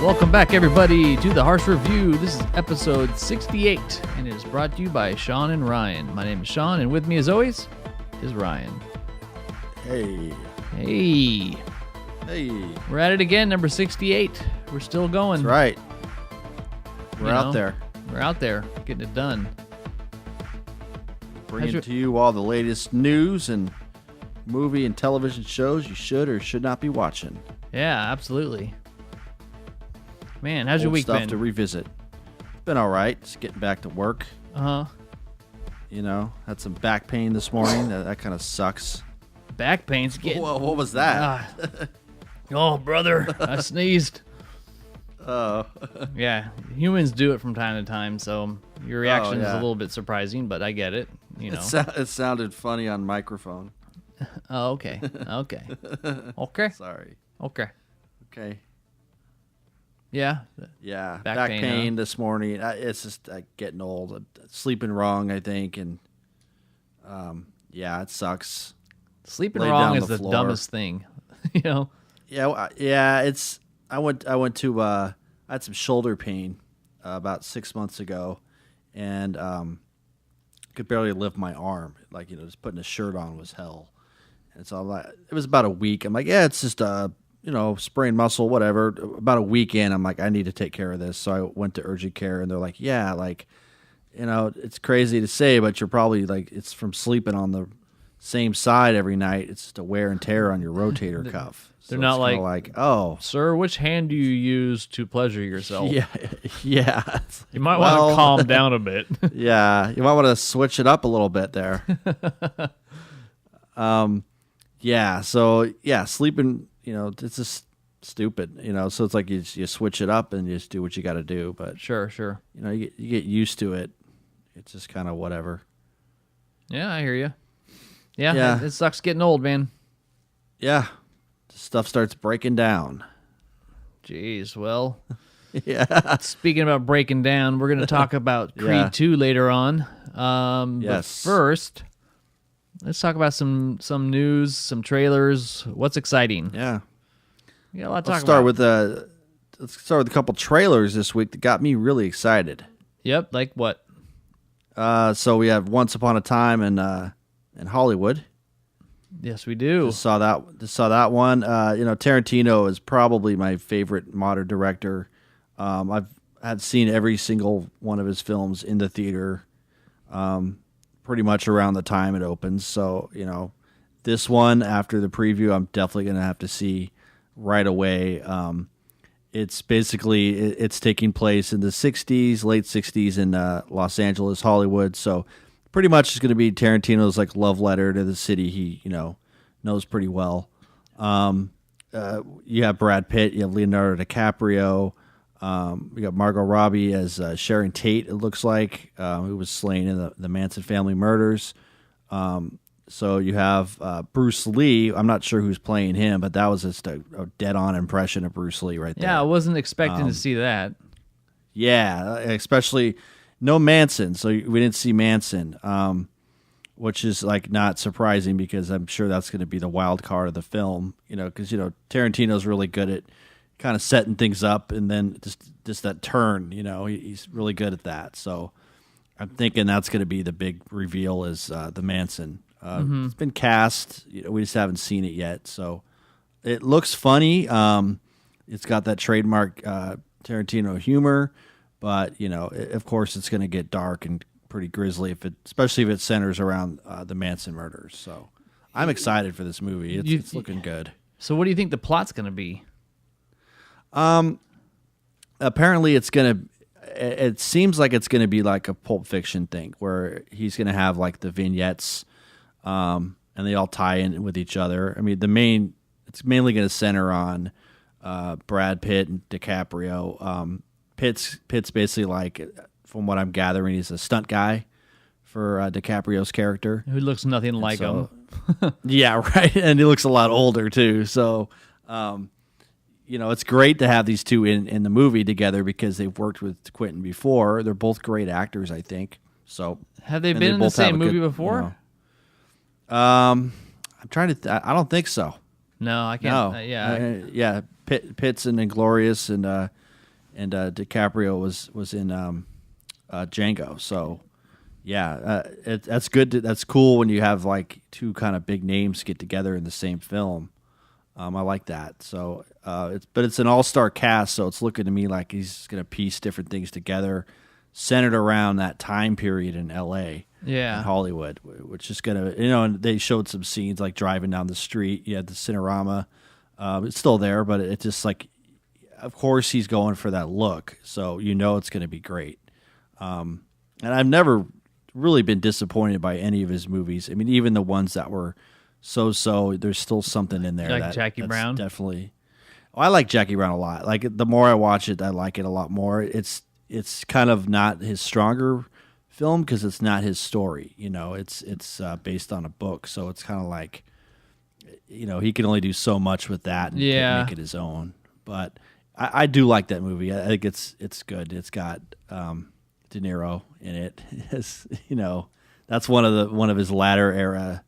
Welcome back, everybody, to the Harsh Review. This is episode 68, and it is brought to you by Sean and Ryan. My name is Sean, and with me, as always, is Ryan. Hey. Hey. Hey. We're at it again, number 68. We're still going. That's right. We're out there. We're out there, getting it done. Bringing to you all the latest news and movie and television shows you should or should not be watching. Yeah, absolutely. Man, how's your week stuff been? To revisit. It's been all right. Just getting back to work. Uh-huh. You know, had some back pain this morning. That kind of sucks. Back pain's getting... Whoa, what was that? Oh, brother, I sneezed. Oh. Yeah, humans do it from time to time, so your reaction is a yeah. little bit surprising, but I get it. You know. It sounded funny on microphone. Oh, okay. Okay. Sorry. Okay. Okay. Yeah. Yeah. Back pain huh? this morning. It's just getting old. I'm sleeping wrong, I think, and yeah, it sucks. Sleeping Laid wrong down is the floor. dumbest thing, you know. Yeah. It's. I went to. I had some shoulder pain about 6 months ago, and could barely lift my arm. Like, you know, just putting a shirt on was hell. And so I'm like, it was about a week. I'm like, yeah, it's just sprained muscle, whatever. About a week in, I'm like, I need to take care of this. So I went to urgent care, and they're like, yeah, like, you know, it's crazy to say, but you're probably like, it's from sleeping on the same side every night. It's just a wear and tear on your rotator cuff. They're So not it's like, oh, sir, which hand do you use to pleasure yourself? yeah. You might want to calm down a bit. Yeah, you might want to switch it up a little bit there. Yeah. So yeah, sleeping. You know, it's just stupid. You know, so it's like you switch it up and you just do what you got to do. But Sure. you know, you get used to it. It's just kind of whatever. Yeah, I hear you. Yeah. It sucks getting old, man. Yeah, stuff starts breaking down. Jeez, well. Yeah. Speaking about breaking down, we're going to talk about Creed 2 later on. Yes. But first, let's talk about some news, some trailers. What's exciting? Yeah. We got a lot to Let's talk about. Let's start with a couple trailers this week that got me really excited. Yep, like what? So we have Once Upon a Time in Hollywood. Yes, we do. Just saw that one. You know, Tarantino is probably my favorite modern director. I've had seen every single one of his films in the theater, pretty much around the time it opens. So, you know, this one after the preview, I'm definitely going to have to see right away. It's basically it's taking place in the '60s, late '60s in Los Angeles, Hollywood. So pretty much it's going to be Tarantino's like love letter to the city he, you know, knows pretty well. You have Brad Pitt, you have Leonardo DiCaprio, we got Margot Robbie as Sharon Tate, it looks like, who was slain in the Manson family murders. So you have Bruce Lee. I'm not sure who's playing him, but that was just a dead-on impression of Bruce Lee right there. Yeah, I wasn't expecting to see that. Yeah, especially no Manson, so we didn't see Manson, which is like not surprising because I'm sure that's going to be the wild card of the film. You know, because you know Tarantino's really good at kind of setting things up and then just that turn. You know, he's really good at that. So I'm thinking that's going to be the big reveal is the Manson. It's been cast. You know, we just haven't seen it yet. So it looks funny. It's got that trademark Tarantino humor, but you know, of course, it's going to get dark and pretty grisly especially if it centers around the Manson murders. So I'm excited for this movie. It's looking good. So what do you think the plot's going to be? Apparently, it seems like it's going to be like a Pulp Fiction thing where he's going to have like the vignettes, and they all tie in with each other. I mean, it's mainly going to center on Brad Pitt and DiCaprio. Pitt's basically like, from what I'm gathering, he's a stunt guy for DiCaprio's character. Who looks nothing like him. Yeah, right. And he looks a lot older too. So, you know, it's great to have these two in the movie together because they've worked with Quentin before. They're both great actors, I think. So have they been in the same movie before? You know, I'm trying to. I don't think so. No, I can't. No. Yeah. Pitt's in Inglourious, and and DiCaprio was in Django. So yeah, that's good. That's cool when you have like two kind of big names get together in the same film. I like that. So it's an all-star cast, so it's looking to me like he's going to piece different things together, centered around that time period in L.A. Yeah, in Hollywood, which is going to, and they showed some scenes like driving down the street. You had the Cinerama. It's still there, but it's just like, of course he's going for that look, so it's going to be great. And I've never really been disappointed by any of his movies. I mean, even the ones that were so, there's still something in there. Like Jackie Brown? Definitely. I like Jackie Brown a lot. Like, the more I watch it, I like it a lot more. It's kind of not his stronger film because it's not his story. It's based on a book, so it's kind of like, he can only do so much with that and make it his own. But I do like that movie. I think it's good. It's got De Niro in it. That's one of his latter era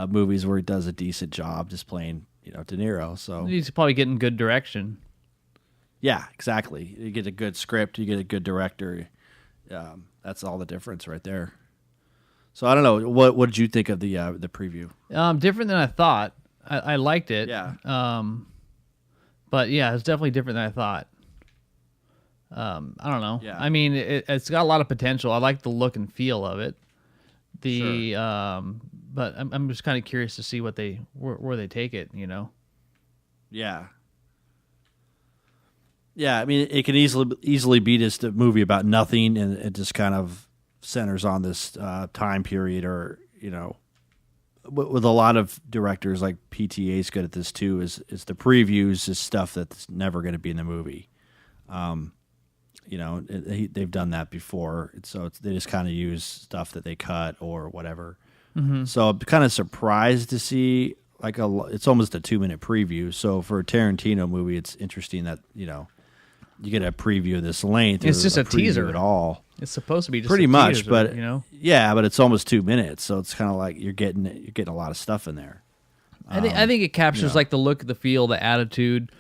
movies where he does a decent job just playing De Niro. So he's probably getting good direction. Yeah, exactly. You get a good script, you get a good director. That's all the difference right there. So I don't know. What did you think of the preview? Different than I thought. I liked it. Yeah. But yeah, it's definitely different than I thought. I don't know. Yeah. I mean, it's got a lot of potential. I like the look and feel of it. But I'm just kind of curious to see where they take it. Yeah. Yeah, I mean, it can easily be just a movie about nothing, and it just kind of centers on this time period, or with a lot of directors, like PTA's good at this too. Is the previews is stuff that's never going to be in the movie. They've done that before, so they just kind of use stuff that they cut or whatever. Mm-hmm. So I'm kind of surprised to see it's almost a 2-minute preview. So for a Tarantino movie, it's interesting that you get a preview of this length. It's just a teaser at all. It's supposed to be just pretty a much, teaser, but yeah, but it's almost 2 minutes, so it's kind of like you're getting a lot of stuff in there. I think it captures like the look, the feel, the attitude.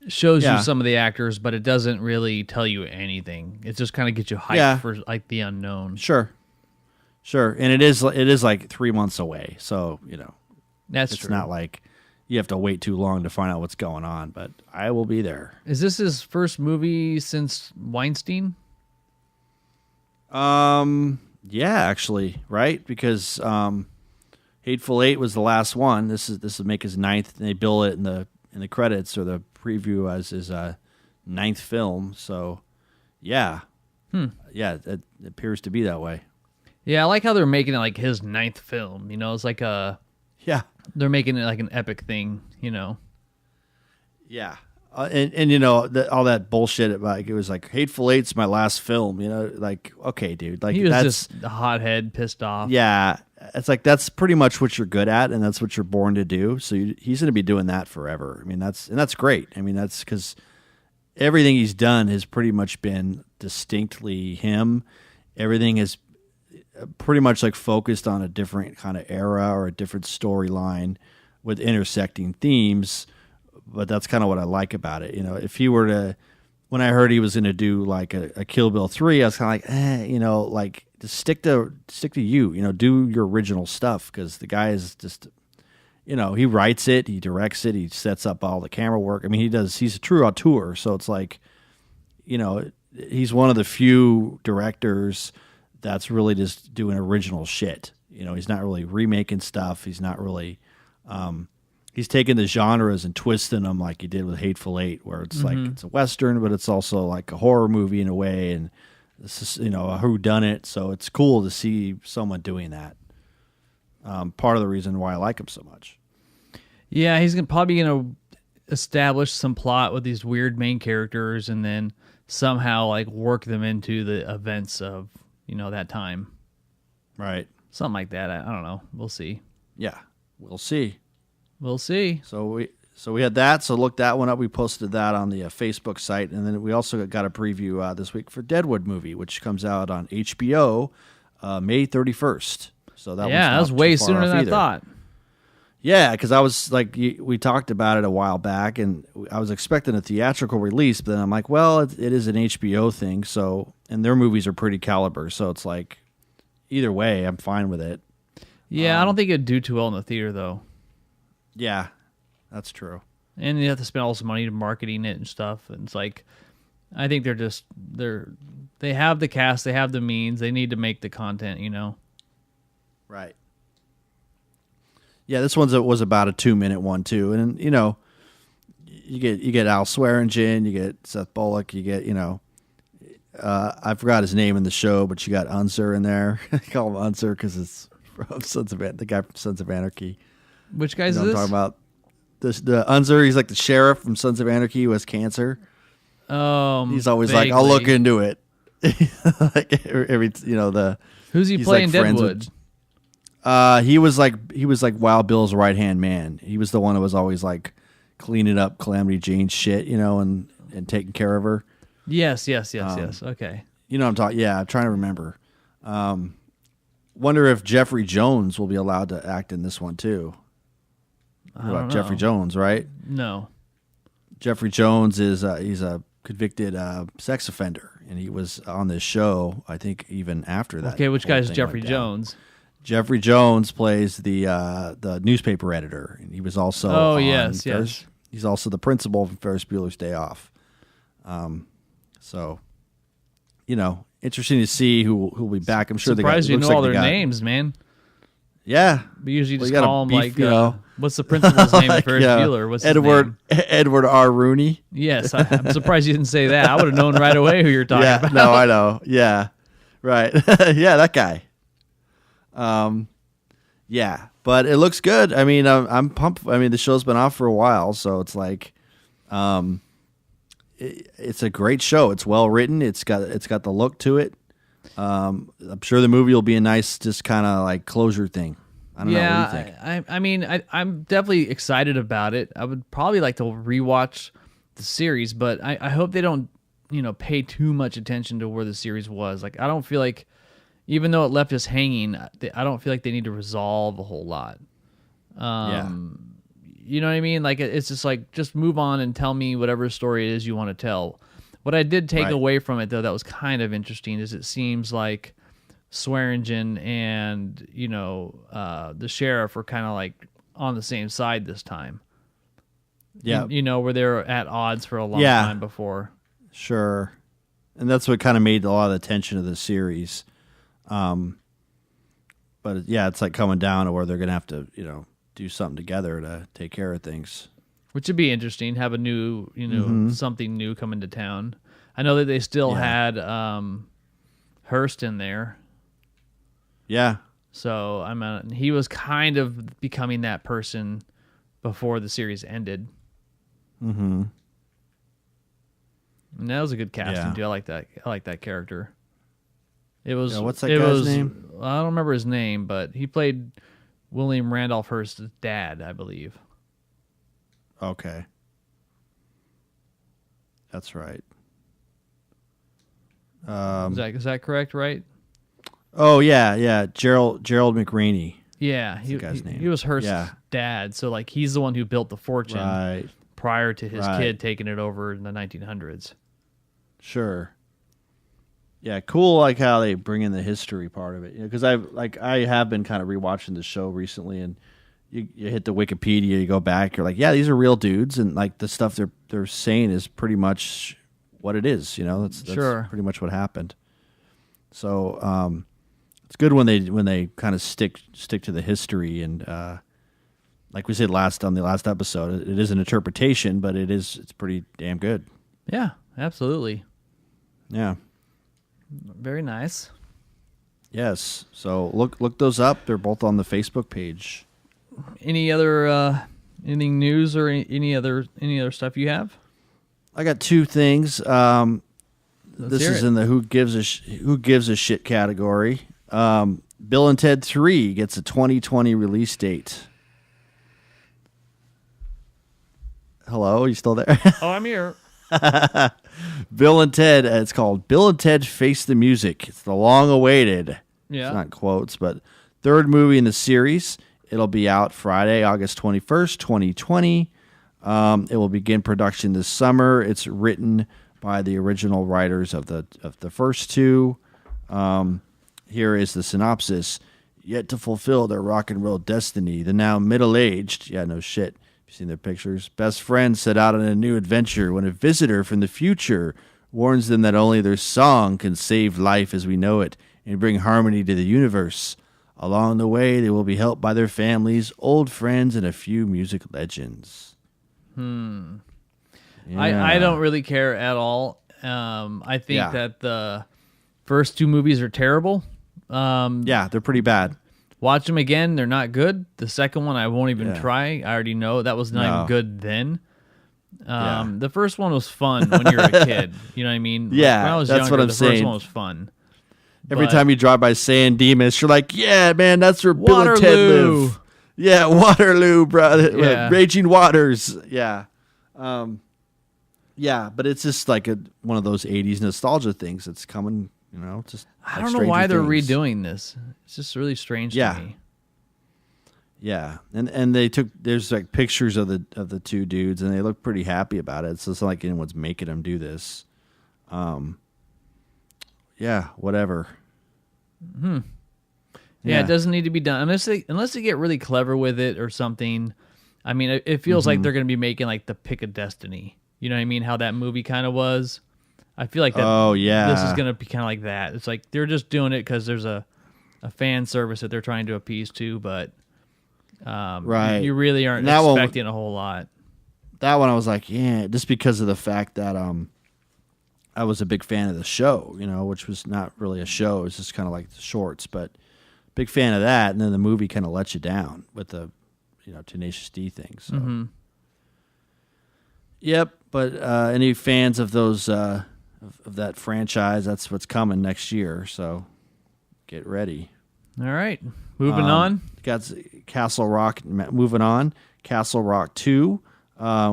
Shows you some of the actors, but it doesn't really tell you anything. It just kind of gets you hyped for like the unknown. Sure, and it is like 3 months away, so that's it's true. not like you have to wait too long to find out what's going on. But I will be there. Is this his first movie since Weinstein? Yeah, actually, right? Because Hateful Eight was the last one. This would make his 9th, and they bill it in the credits or the preview as his 9th film. So, yeah, it appears to be that way. Yeah, I like how they're making it like his 9th film. It's like they're making it like an epic thing. Yeah. And all that bullshit about it was like Hateful Eight's my last film, like, okay, dude, like he was just a hothead, pissed off. Yeah, it's like that's pretty much what you're good at, and that's what you're born to do. So he's going to be doing that forever. I mean, that's great. I mean, that's because everything he's done has pretty much been distinctly him. Everything is pretty much like focused on a different kind of era or a different storyline with intersecting themes. But that's kind of what I like about it. If he were to, when I heard he was going to do like a Kill Bill 3, I was kind of like, like just stick to you, do your original stuff. Cause the guy is just, he writes it, he directs it, he sets up all the camera work. I mean, he's a true auteur. So it's like, he's one of the few directors that's really just doing original shit. He's not really remaking stuff. He's not really, he's taking the genres and twisting them like he did with Hateful Eight, where it's like it's a Western, but it's also like a horror movie in a way, and this is a whodunit. So it's cool to see someone doing that. Part of the reason why I like him so much. Yeah, he's probably going to establish some plot with these weird main characters, and then somehow like work them into the events of that time. Right. Something like that. I don't know. We'll see. Yeah, we'll see. We'll see. So we had that. So look that one up. We posted that on the Facebook site, and then we also got a preview this week for Deadwood movie, which comes out on HBO May 31st. So that was way sooner than I thought. Yeah, because I was like, we talked about it a while back, and I was expecting a theatrical release, but then I'm like, well, it is an HBO thing, so, and their movies are pretty caliber, so it's like, either way, I'm fine with it. Yeah, I don't think it'd do too well in the theater though. Yeah, that's true. And you have to spend all this money to marketing it and stuff. And it's like, I think they have the cast, they have the means, they need to make the content, you know. Right. Yeah, this was about a 2-minute one too, and you know, you get Al Swearingen, you get Seth Bullock, you get I forgot his name in the show, but you got Unser in there. I call him Unser because it's from the guy from Sons of Anarchy. Which guy is you know this? I'm talking about the Unser. He's like the sheriff from Sons of Anarchy who has cancer. He's always vaguely. like, I'll look into it. Like every Who's he playing like Deadwood? He was like Wild Bill's right hand man. He was the one who was always like cleaning up Calamity Jane's shit, and taking care of her. Yes. Okay. You know what I'm talking. Yeah, I'm trying to remember. Wonder if Jeffrey Jones will be allowed to act in this one too. I don't know. Jeffrey Jones, right? No. Jeffrey Jones is he's a convicted sex offender, and he was on this show. I think even after that. Okay, which whole guy is thing Jeffrey went down. Jones? Jeffrey Jones plays the newspaper editor, and he was also yes. He's also the principal of Ferris Bueller's Day Off. So, interesting to see who will be back. I'm sure they got. Surprised you know all their names, man. Yeah, We usually just gotta call him beef, you know. what's the principal's name of Ferris Bueller? What's his name? Edward R. Rooney. Yes, I'm surprised you didn't say that. I would have known right away who you're talking about. No, I know. Yeah, right. Yeah, that guy. Yeah, but it looks good. I mean, I'm pumped. I mean, the show's been off for a while, so it's like, it's a great show. It's well written. It's got the look to it. I'm sure the movie will be a nice, just kind of like closure thing. I don't know. What do you think? I mean, I'm definitely excited about it. I would probably like to rewatch the series, but I hope they don't, pay too much attention to where the series was. Like, I don't feel like, even though it left us hanging, I don't feel like they need to resolve a whole lot. Yeah. You know what I mean? Like, it's just like, just move on and tell me whatever story it is you want to tell. What I did take away from it, though, that was kind of interesting, is it seems like Swearingen and, the sheriff are kind of like on the same side this time. Yeah. Where they're at odds for a long time before. Sure. And that's what kind of made a lot of the tension of the series. But yeah, it's like coming down to where they're going to have to, do something together to take care of things. Which would be interesting. Have a new, something new come into town. I know that they still had Hearst in there. Yeah. So he was kind of becoming that person before the series ended. Mm-hmm. And that was a good casting too. I like that. I like that character. It was. Yeah, what's that guy's name? I don't remember his name, but he played William Randolph Hearst's dad, I believe. Okay. That's right. Is that correct? Right? Oh yeah. Gerald McRaney. Yeah, That's the guy's name. He was Hearst's dad, so like he's the one who built the fortune prior to his kid taking it over in the 1900s. Sure. Yeah, cool. Like how they bring in the history part of it, because I have been kind of rewatching the show recently, and you hit the Wikipedia, you go back, you're like, yeah, these are real dudes, and like the stuff they're saying is pretty much what it is. That's pretty much what happened. So it's good when they kind of stick to the history, and like we said on the last episode, it is an interpretation, but it's pretty damn good. Yeah, absolutely. Yeah. Very nice. Yes. So look those up. They're both on the Facebook page. Any other anything news or any other stuff you have? I got two things. This is in the who gives a shit category. Bill and Ted 3 gets a 2020 release date. Hello, are you still there? Oh, I'm here. Bill and Ted. It's called Bill and Ted Face the Music. It's the long-awaited. Yeah. It's not quotes, but third movie in the series. It'll be out Friday, August 21st, 2020. It will begin production this summer. It's written by the original writers of the first two. Here is the synopsis. Yet to fulfill their rock and roll destiny, the now middle-aged, yeah, no shit, you've seen their pictures, best friends set out on a new adventure when a visitor from the future warns them that only their song can save life as we know it and bring harmony to the universe. Along the way, they will be helped by their families, old friends, and a few music legends. Yeah. I don't really care at all. I think that the first two movies are terrible. They're pretty bad. Watch them again. They're not good. The second one, I won't even try. I already know that was not even good then. The first one was fun when you're a kid. You know what I mean? Yeah, when I was that's younger, what I'm the saying. first one was fun. Every time you drive by San Dimas, you're like, yeah, man, that's where Bill and Ted live. Yeah, Waterloo, bro. Yeah. Raging Waters. Yeah. But it's just like one of those 80s nostalgia things that's coming, just I don't know why they're redoing this. It's just really strange to me. Yeah. And there's like pictures of the two dudes and they look pretty happy about it. So it's not like anyone's making them do this. Whatever. Yeah, it doesn't need to be done unless they get really clever with it or something. I mean, it feels like they're going to be making like the Pick of Destiny. You know what I mean? How that movie kind of was. I feel like that. This is going to be kind of like that. It's like they're just doing it because there's a fan service that they're trying to appease to, but right, you really aren't expecting a whole lot. That one I was like, yeah, just because of the fact that I was a big fan of the show, which was not really a show. It was just kind of like the shorts, but big fan of that. And then the movie kind of let you down with the, Tenacious D thing. So, Yep. But any fans of those of that franchise, that's what's coming next year. So get ready. All right, moving on. Got Castle Rock. Moving on, Castle Rock 2.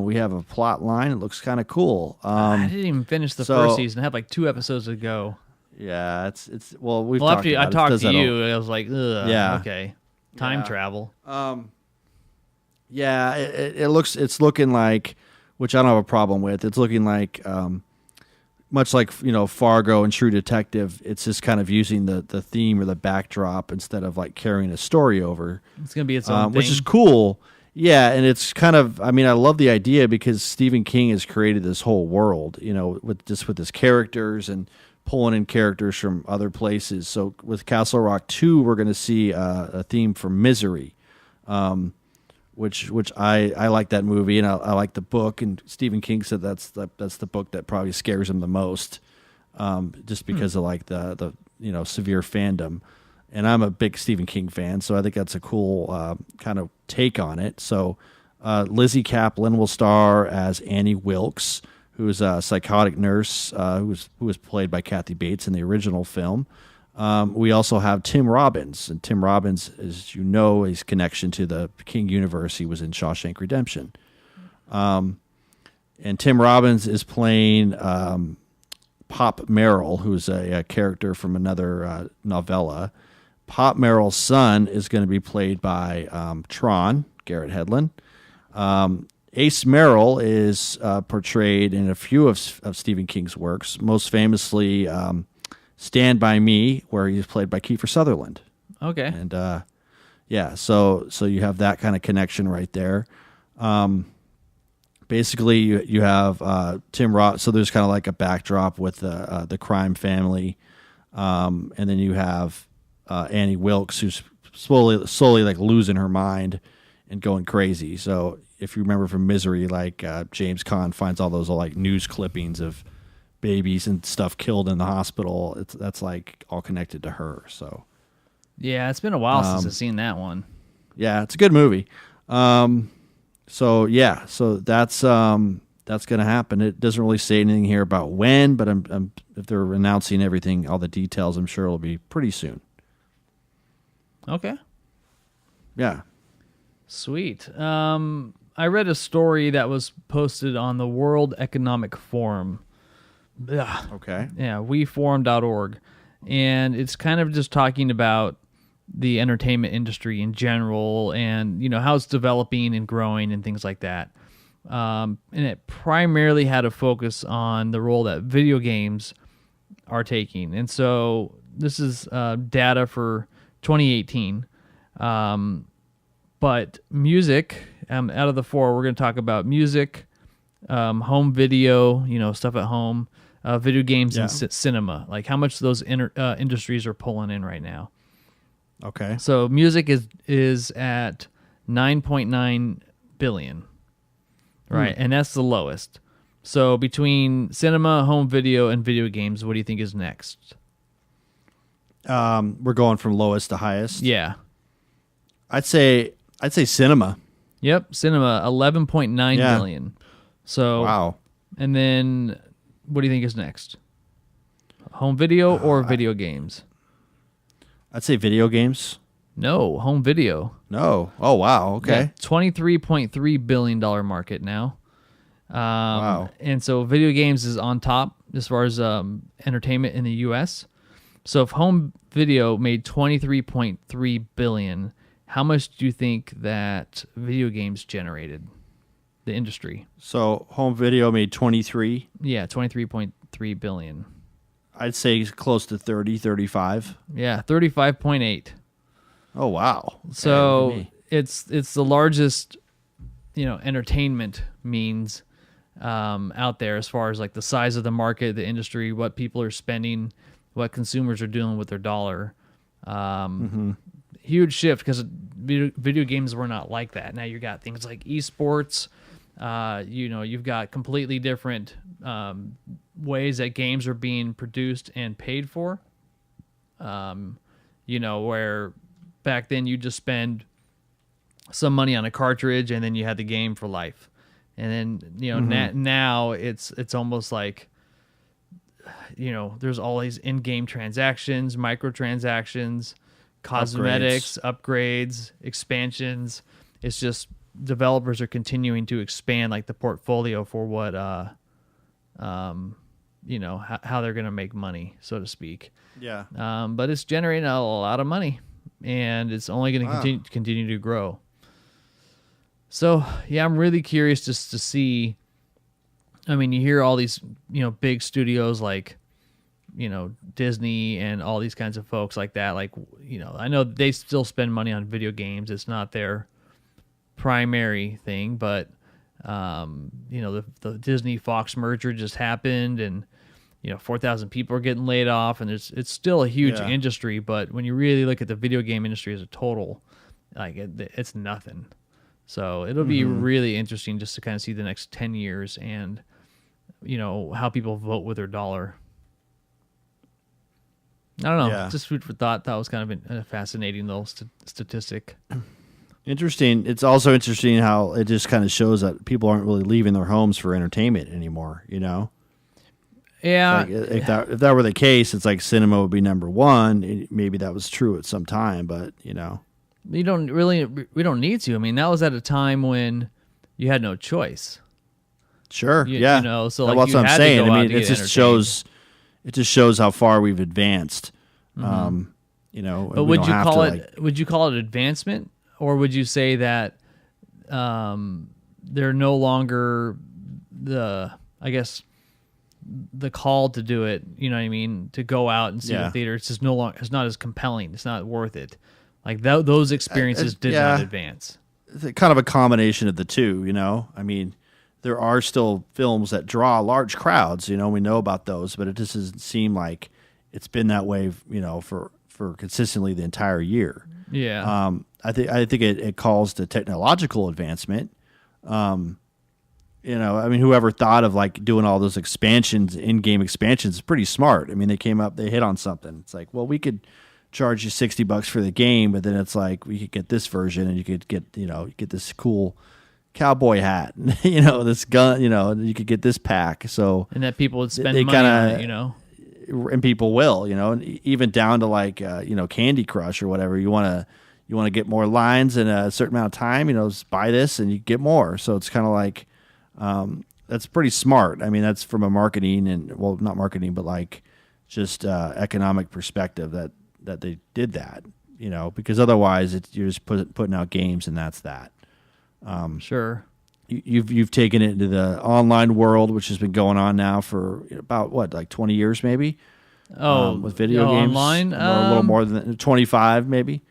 We have a plot line. It looks kind of cool. I didn't even finish the first season. I had like 2 episodes to go. Yeah, it's we've well, talked after about I talked to you, all. I was like, ugh, yeah, okay, time travel. It's looking like, which I don't have a problem with. It's looking like, much like Fargo and True Detective. It's just kind of using the theme or the backdrop instead of like carrying a story over. It's gonna be its own thing, which is cool. Yeah, and it's kind of, I love the idea because Stephen King has created this whole world, with his characters and pulling in characters from other places. So with Castle Rock 2, we're going to see a theme from Misery, which I like that movie, and I like the book, and Stephen King said that's the book that probably scares him the most, just because of like the severe fandom. And I'm a big Stephen King fan, so I think that's a cool kind of take on it. So Lizzie Kaplan will star as Annie Wilkes, who is a psychotic nurse who was played by Kathy Bates in the original film. We also have Tim Robbins, and Tim Robbins, as you know, his connection to the King universe, he was in Shawshank Redemption. And Tim Robbins is playing Pop Merrill, who's a character from another novella. Pop Merrill's son is going to be played by Tron, Garrett Hedlund. Ace Merrill is portrayed in a few of Stephen King's works, most famously Stand By Me, where he's played by Kiefer Sutherland. Okay. And so you have that kind of connection right there. Basically, you have Tim Roth. So there's kind of like a backdrop with the crime family, and then you have Annie Wilkes, who's slowly like losing her mind and going crazy. So if you remember from Misery, like James Caan finds all those like news clippings of babies and stuff killed in the hospital. That's like all connected to her. So yeah, it's been a while since I've seen that one. Yeah, it's a good movie. So that's going to happen. It doesn't really say anything here about when, but if they're announcing everything, all the details, I'm sure it'll be pretty soon. Okay. Yeah. Sweet. I read a story that was posted on the World Economic Forum. Ugh. Okay. Yeah, weforum.org. And it's kind of just talking about the entertainment industry in general, and how it's developing and growing and things like that. And it primarily had a focus on the role that video games are taking. And so this is data for 2018. But music, out of the four, we're going to talk about music, home video, stuff at home, video games, and cinema. Like how much those industries are pulling in right now. Okay. So music is at 9.9 billion, right? And that's the lowest. So between cinema, home video, and video games, what do you think is next? We're going from lowest to highest. Yeah. I'd say cinema. Yep, cinema, 11.9 billion. So wow. And then what do you think is next? Home video or video games? I'd say video games. No, home video. No. Oh, wow. Okay. Yeah, $23.3 billion market now. Wow. And so video games is on top as far as entertainment in the U.S. So if home video made $23.3 billion, how much do you think that video games generated, the industry? So home video made 23. Yeah, 23.3 billion. I'd say close to 30, 35. Yeah, 35.8. Oh, wow. So it's the largest, entertainment means out there as far as like the size of the market, the industry, what people are spending, what consumers are doing with their dollar. Huge shift because video games were not like that. Now you got things like esports. You've got completely different ways that games are being produced and paid for. Where back then you just spend some money on a cartridge and then you had the game for life. And then now it's almost like there's all these in-game transactions, microtransactions, cosmetics, upgrades, expansions. It's just developers are continuing to expand like the portfolio for what how they're going to make money, so to speak. Yeah. But it's generating a lot of money, and it's only going to continue to grow. So, yeah, I'm really curious just to see. I mean, you hear all these, big studios like, Disney and all these kinds of folks like that. Like, I know they still spend money on video games. It's not their primary thing, but, the Disney Fox merger just happened, and, 4,000 people are getting laid off, and it's still a huge industry. But when you really look at the video game industry as a total, like it's nothing. So it'll be really interesting just to kind of see the next 10 years and, how people vote with their dollar. I don't know. Yeah. Just food for thought. That was kind of a fascinating little statistic. Interesting. It's also interesting how it just kind of shows that people aren't really leaving their homes for entertainment anymore, Yeah. Like if that were the case, it's like cinema would be number one. Maybe that was true at some time, but, we don't need to. I mean, that was at a time when you had no choice. Sure. Yeah. So like that's what I'm saying. I mean, it just shows how far we've advanced. But would you call it advancement, or would you say that they're no longer the call to do it? You know what I mean? To go out and see the theater, it's just it's not as compelling. It's not worth it. Like those experiences did not advance. It's kind of a combination of the two, I mean, there are still films that draw large crowds, we know about those, but it just doesn't seem like it's been that way, for consistently the entire year. Yeah. I think it calls to technological advancement. I mean, whoever thought of like doing all those expansions, in-game expansions, is pretty smart. I mean, they hit on something. It's like, well, we could charge you $60 for the game, but then it's like we could get this version, and you could get get this cool cowboy hat, this gun, you could get this pack. So and that people would spend money on it, and people will, and even down to like Candy Crush or whatever. You want to get more lines in a certain amount of time, just buy this and you get more. So it's kind of like that's pretty smart. I mean, that's from a marketing not marketing, but like just economic perspective that they did that. because otherwise you're just putting out games and that's that. Sure. You've taken it into the online world, which has been going on now for about like 20 years, maybe. With video games, online, a little more than 25, maybe.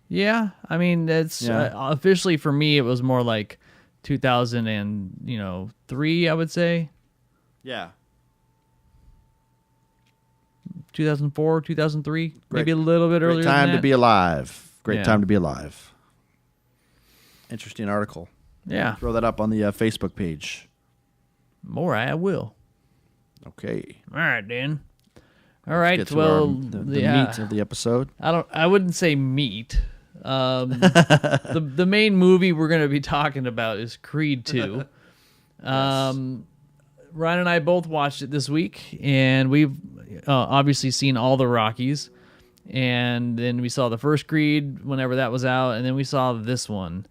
Yeah, I mean, it's officially for me. It was more like 2003, I would say. Yeah. 2004, 2003, maybe a little bit earlier. Great time than that. to be alive. Great time to be alive. Interesting article. Yeah. Throw that up on the Facebook page. All right, I will. Okay. All right, Dan. All right. Let's get to well, the meat of the episode. I wouldn't say meat. The main movie we're going to be talking about is Creed 2. Ryan and I both watched it this week, and we've obviously seen all the Rockies. And then we saw the first Creed whenever that was out, and then we saw this one.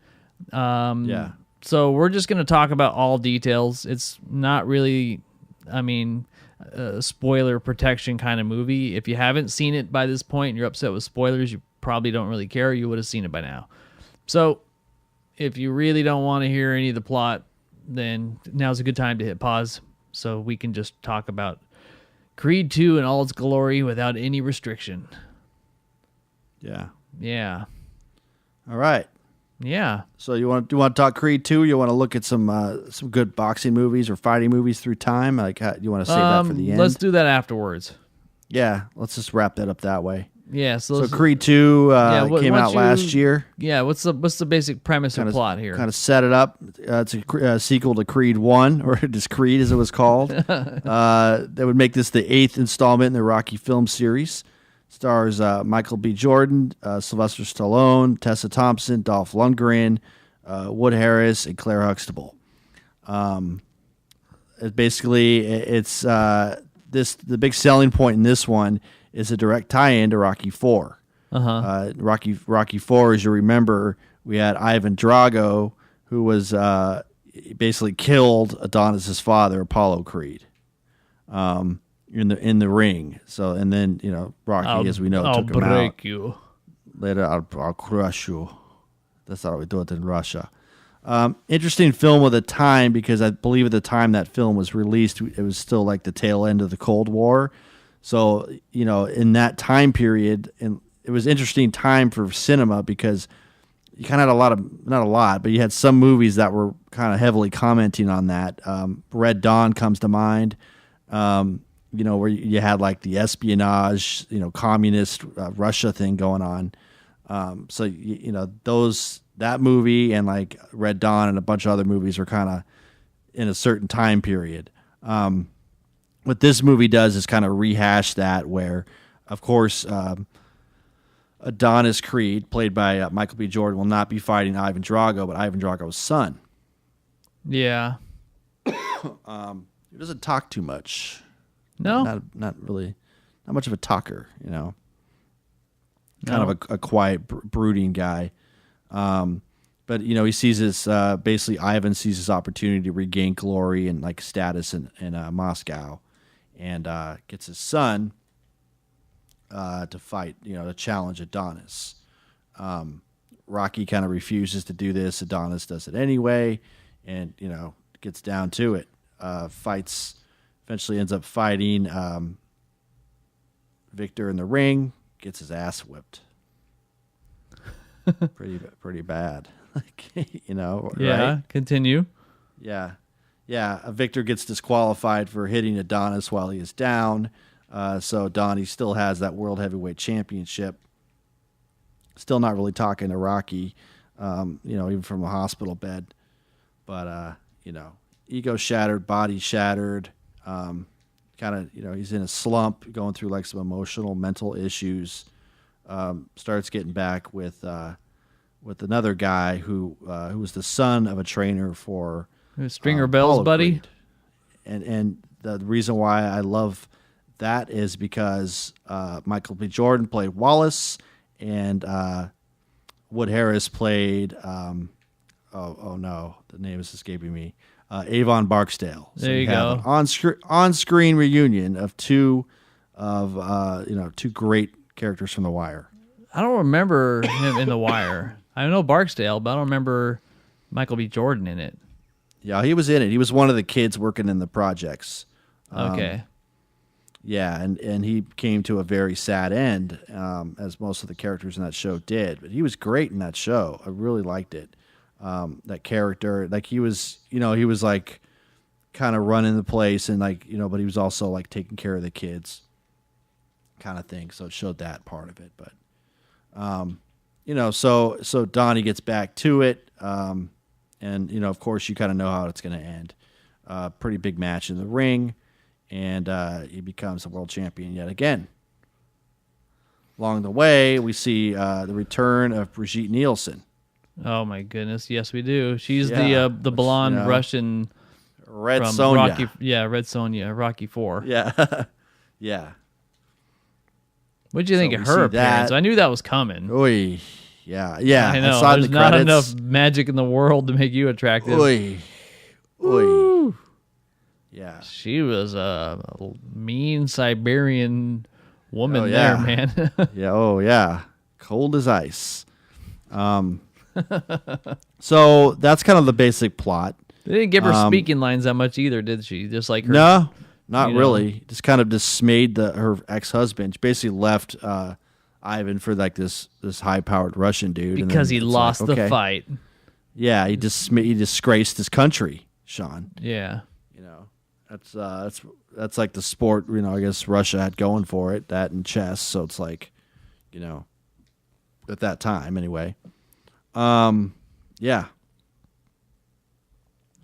So we're just going to talk about all details. It's not really, a spoiler protection kind of movie. If you haven't seen it by this point and you're upset with spoilers, you probably don't really care. You would have seen it by now. So if you really don't want to hear any of the plot, then now's a good time to hit pause so we can just talk about Creed 2 in all its glory without any restriction. Yeah. Yeah. All right. Yeah. So do you want to talk Creed 2? You want to look at some good boxing movies or fighting movies through time? Like, you want to save that for the end? Let's do that afterwards. Yeah. Let's just wrap that up that way. Yeah. So Creed 2 came out last year. Yeah. What's the basic premise or plot here? Kind of set it up. It's a sequel to Creed 1, or just Creed as it was called. That would make this the 8th installment in the Rocky film series. Stars Michael B. Jordan, Sylvester Stallone, Tessa Thompson, Dolph Lundgren, Wood Harris, and Claire Huxtable. The big selling point in this one is a direct tie-in to Rocky IV. Rocky IV, as you remember, we had Ivan Drago, who was basically killed Adonis's father, Apollo Creed. In the ring. So, and then Rocky, as we know, took him out. I'll break you. Later, I'll crush you. That's how we do it in Russia. Interesting film of the time, because I believe at the time that film was released, it was still like the tail end of the Cold War. So in that time period, and it was interesting time for cinema because you kind of had not a lot, but you had some movies that were kind of heavily commenting on that. Red Dawn comes to mind. Where you had like the espionage, communist Russia thing going on. So that movie and like Red Dawn and a bunch of other movies are kind of in a certain time period. What this movie does is kind of rehash that, where, of course, Adonis Creed, played by Michael B. Jordan, will not be fighting Ivan Drago, but Ivan Drago's son. Yeah. He doesn't talk too much. No, not really, not much of a talker, Kind No. of a quiet, brooding guy. But he sees this. Basically, Ivan sees his opportunity to regain glory and like status in Moscow, and gets his son to fight. To challenge Adonis. Rocky kind of refuses to do this. Adonis does it anyway, and gets down to it. Fights. Eventually ends up fighting Victor in the ring, gets his ass whipped. pretty bad. Yeah, right? Continue. Yeah. Victor gets disqualified for hitting Adonis while he is down. So Donnie still has that World Heavyweight Championship. Still not really talking to Rocky, even from a hospital bed. But, ego shattered, body shattered. He's in a slump, going through like some emotional, mental issues. Starts getting back with another guy who was the son of a trainer for Stringer Bell's buddy. Creed. And the reason why I love that is because Michael B. Jordan played Wallace, and Wood Harris played the name is escaping me. Avon Barksdale. So there you go. On-screen reunion of two great characters from The Wire. I don't remember him in The Wire. I know Barksdale, but I don't remember Michael B. Jordan in it. Yeah, he was in it. He was one of the kids working in the projects. Okay. Yeah, and he came to a very sad end, as most of the characters in that show did. But he was great in that show. I really liked it. That character, like he was like kind of running the place, and like but he was also like taking care of the kids, kind of thing. So it showed that part of it. But so Donnie gets back to it, and of course you kind of know how it's going to end. Pretty big match in the ring. And he becomes a world champion yet again. Along the way, we see the return of Brigitte Nielsen. Oh my goodness! Yes, we do. She's the blonde Russian Red from Sonja. Rocky. Yeah, Red Sonja, Rocky 4. Yeah, yeah. What did you think of her appearance? I knew that was coming. Oy, yeah. I know. I saw there's not enough magic in the world to make you attractive. Oy. Yeah, she was a mean Siberian woman there, man. yeah. Cold as ice. So that's kind of the basic plot. They didn't give her speaking lines that much either, did she? Just like her. No, not really. Just kind of dismayed her ex-husband. She basically left Ivan for like this high-powered Russian dude because he lost the fight. Yeah, he disgraced his country, Sean. Yeah. That's like the sport, I guess Russia had going for it, that and chess. So it's like, at that time anyway. Yeah.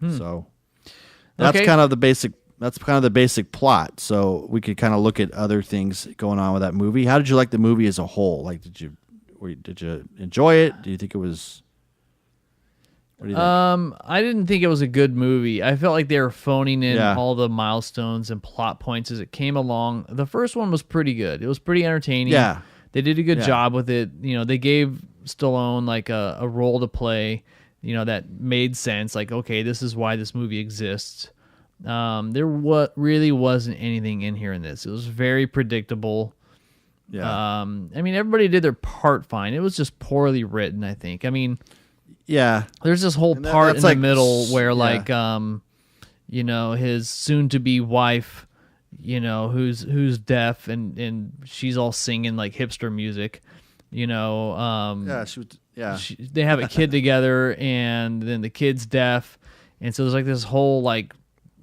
So that's kind of the basic plot. So we could kind of look at other things going on with that movie. How did you like the movie as a whole? Like, did you enjoy it? Do you think it was? What do you think? I didn't think it was a good movie. I felt like they were phoning in all the milestones and plot points as it came along. The first one was pretty good. It was pretty entertaining. Yeah. They did a good job with it. They gave Stallone like a role to play, that made sense. Like, okay, this is why this movie exists. There really wasn't anything in here in this. It was very predictable. Yeah. Everybody did their part fine. It was just poorly written, I think. Yeah. There's this whole part in the middle where his soon-to-be wife, who's deaf and she's all singing like hipster music, they have a kid together and then the kid's deaf. And so there's like this whole like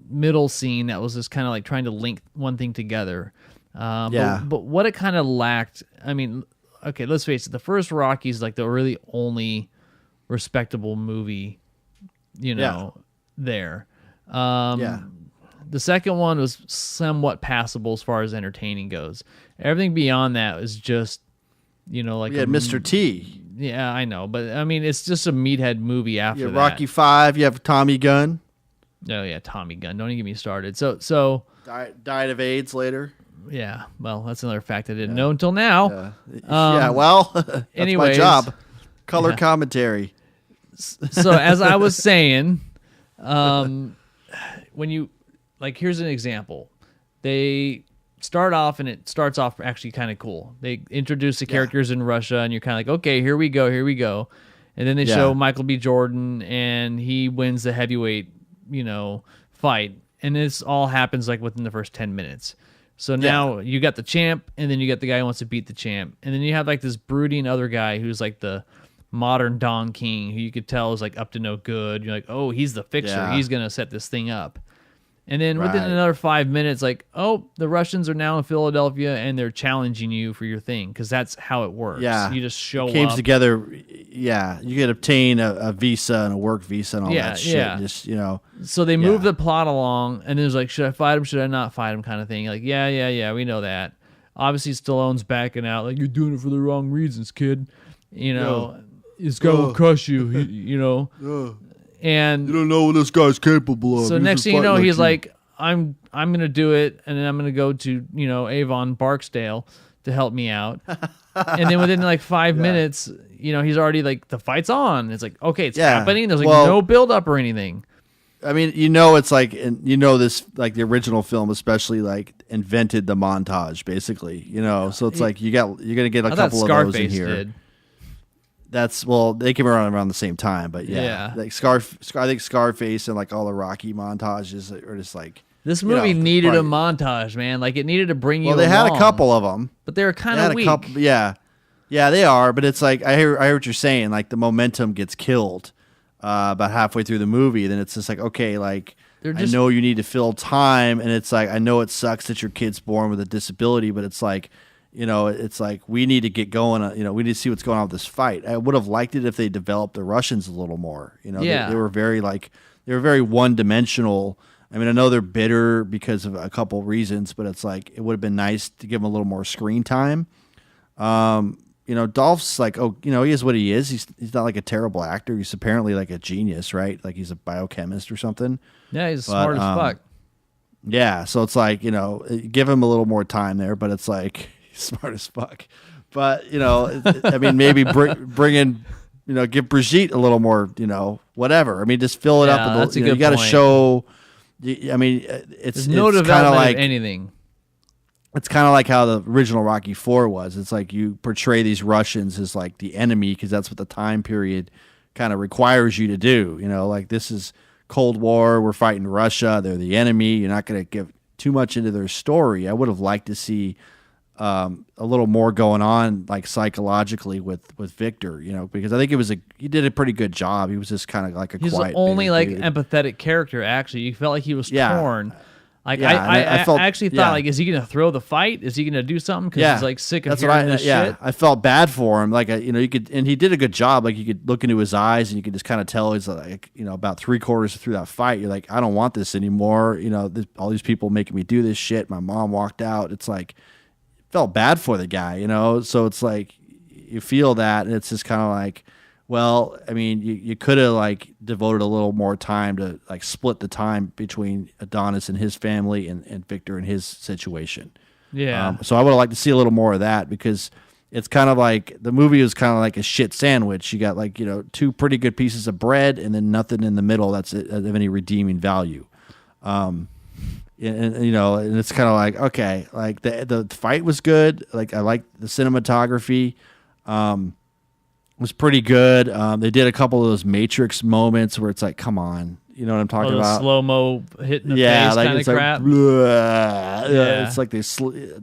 middle scene that was just kind of like trying to link one thing together. But what it kind of lacked, okay, let's face it. The first Rocky is like the really only respectable movie, there. The second one was somewhat passable as far as entertaining goes. Everything beyond that was just, like Mr. T. Yeah, I know, but it's just a meathead movie after that. Rocky 5. You have Tommy Gunn. Oh yeah, Tommy Gunn. Don't even get me started. So died of AIDS later. Yeah, well, that's another fact I didn't know until now. That's anyways, my job. Color commentary. So as I was saying, when you here's an example. They start off and it starts off actually kind of cool. They introduce the characters in Russia and you're kind of like, okay, here we go. And then they show Michael B. Jordan and he wins the heavyweight, fight. And this all happens like within the first 10 minutes. So now you got the champ and then you got the guy who wants to beat the champ. And then you have like this brooding other guy who's like the modern Don King, who you could tell is like up to no good. You're like, oh, he's the fixer. Yeah. He's going to set this thing up. And then within another 5 minutes, like, oh, the Russians are now in Philadelphia and they're challenging you for your thing because that's how it works. Yeah. You just show it came up. Together. Yeah. You could obtain a visa and a work visa and all that shit. Yeah. Just, So they move the plot along and there's like, should I fight him? Should I not fight him kind of thing? Like, yeah, we know that. Obviously, Stallone's backing out. Like, you're doing it for the wrong reasons, kid. This guy will crush you, And you don't know what this guy's capable of. So next thing you know, he's like, I'm gonna do it, and then I'm gonna go to Avon Barksdale to help me out. And then within like 5 minutes, he's already like the fight's on. It's like, okay, it's happening. There's like no build up or anything. I mean, you know, it's like, and you know, this like the original film, especially like invented the montage, basically. You know, so it's like you're gonna get a couple of those in here. Did. That's they came around the same time, but yeah. Like I think Scarface and like all the Rocky montages are just like this movie needed a montage, man. Like it needed to bring you. Well, they along, had a couple of them, but they were kind of weak. Yeah, they are. But it's like I hear what you're saying. Like the momentum gets killed about halfway through the movie. Then it's just like okay, like I know you need to fill time, and it's like I know it sucks that your kid's born with a disability, but it's like. You know, it's like we need to get going. You know, we need to see what's going on with this fight. I would have liked it if they developed the Russians a little more. You know, they were very one-dimensional. I mean, I know they're bitter because of a couple reasons, but it's like it would have been nice to give them a little more screen time. You know, Dolph's like, oh, you know, he is what he is. He's not like a terrible actor. He's apparently like a genius, right? Like he's a biochemist or something. Yeah, he's smart as fuck. Yeah, so it's like, you know, give him a little more time there, but it's like. Smart as fuck, but you know, I mean, maybe bring in, you know, give Brigitte a little more, you know, whatever. I mean, just fill it up. That's a good you got to point. show. I mean, it's no it's development like, of anything. It's kind of like how the original Rocky IV was. It's like you portray these Russians as like the enemy because that's what the time period kind of requires you to do. You know, like this is Cold War. We're fighting Russia. They're the enemy. You're not going to give too much into their story. I would have liked to see. A little more going on, like psychologically with Victor, you know, because I think he did a pretty good job. He was just kind of like He's quiet. the only like dude. Empathetic character. Actually, you felt like he was torn. Like I I actually thought like, is he gonna throw the fight? Is he gonna do something? Because he's like sick of hearing this shit. I felt bad for him. Like you know, you could, and he did a good job. Like you could look into his eyes, and you could just kind of tell he's like, you know, about 3/4 through that fight. You're like, I don't want this anymore. You know, all these people making me do this shit. My mom walked out. It's like. Felt bad for the guy, you know, so it's like you feel that, and it's just kind of like, well, I mean, you could have like devoted a little more time to like split the time between Adonis and his family and Victor and his situation. Yeah. So I would have liked to see a little more of that because it's kind of like the movie is kind of like a shit sandwich. You got like, you know, 2 pretty good pieces of bread and then nothing in the middle that's of any redeeming value. And you know, and it's kind of like okay, like the fight was good. Like I liked the cinematography, was pretty good. They did a couple of those Matrix moments where it's like, come on, you know what I'm talking about? Slow mo hitting the face like kind of crap. It's like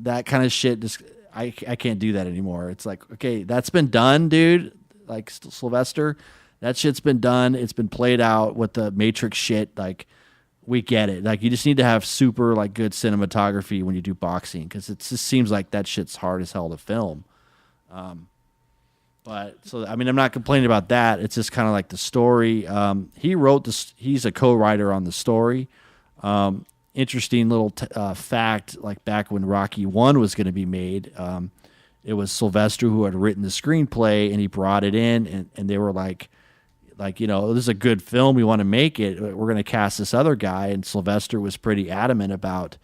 that kind of shit. Just I can't do that anymore. It's like okay, that's been done, dude. Like Sylvester, that shit's been done. It's been played out with the Matrix shit. Like. We get it. Like you just need to have super like good cinematography when you do boxing because it just seems like that shit's hard as hell to film. But so I mean I'm not complaining about that. It's just kind of like the story. He wrote this. He's a co-writer on the story. Interesting little fact. Like back when Rocky I was going to be made, it was Sylvester who had written the screenplay and he brought it in and they were like, you know, this is a good film. We want to make it. We're going to cast this other guy. And Sylvester was pretty adamant about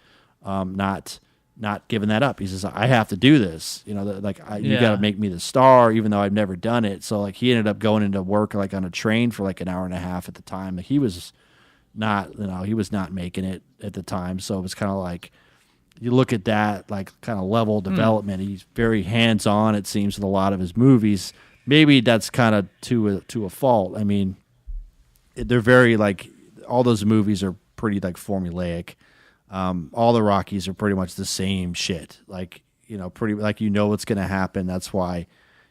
not giving that up. He says, I have to do this. You know, you got to make me the star, even though I've never done it. So like he ended up going into work like on a train for like an hour and a half at the time. He was not, you know, he was not making it at the time. So it was kind of like you look at that like kind of level of development. He's very hands on. It seems in a lot of his movies. Maybe that's kind of to a fault. I mean, they're very like all those movies are pretty like formulaic. All the Rockies are pretty much the same shit. Like you know, pretty like you know what's going to happen. That's why